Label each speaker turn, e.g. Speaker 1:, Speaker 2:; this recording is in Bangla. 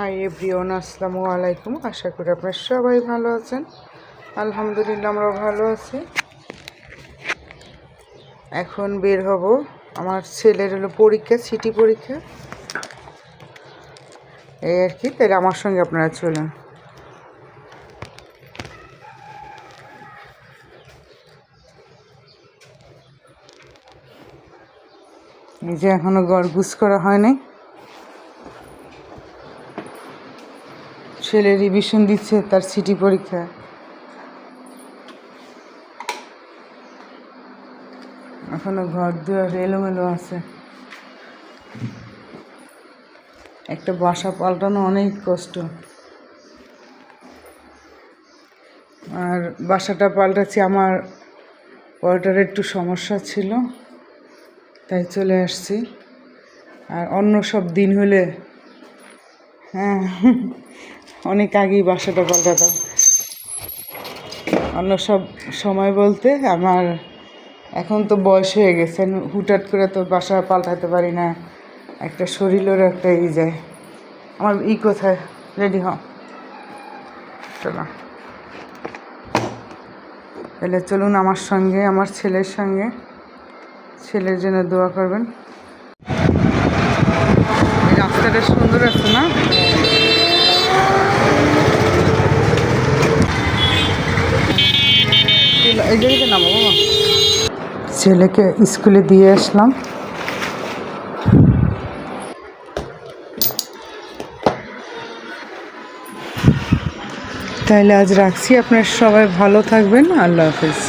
Speaker 1: হাই এভরিওয়ান, আসসালামু আলাইকুম। আশা করি আপনারা সবাই ভালো আছেন। আলহামদুলিল্লাহ আমরাও ভালো আছি। এখন বের হব, আমার ছেলের হলো পরীক্ষা, সিটি পরীক্ষা, এই আর কি। তাহলে আমার সঙ্গে আপনারা চলুন। এই যে এখনো গড়গুছ করা হয়নি, ছেলে রিভিশন দিচ্ছে তার সিটি পরীক্ষা। এখনো ঘর দুয়ার এলোমেলো আছে। একটা বাসা পাল্টানো অনেক কষ্ট, আর বাসাটা পাল্টাচ্ছি, আমার ওয়াটারের একটু সমস্যা ছিল তাই চলে আসছি। আর অন্য সব দিন হলে হ্যাঁ অনেক আগেই বাসাটা পাল্টাতাম। অন্য সব সময় বলতে আমার এখন তো বয়স হয়ে গেছে, হুটহাট করে তো বাসা পাল্টাতে পারি না, একটা শরীরের একটা যায়। আমার কোথায় রেডি হ, চলো তাহলে চলুন আমার সঙ্গে, আমার ছেলের সঙ্গে। ছেলের জন্য দোয়া করবেন। এই রাস্তাটা সুন্দর আছে না? এই জায়গাতে নামো বাবা। ছেলেকে স্কুলে দিয়ে আসলাম। তাইলে আজ রাখছি, আপনারা সবাই ভালো থাকবেন। আল্লাহ হাফেজ।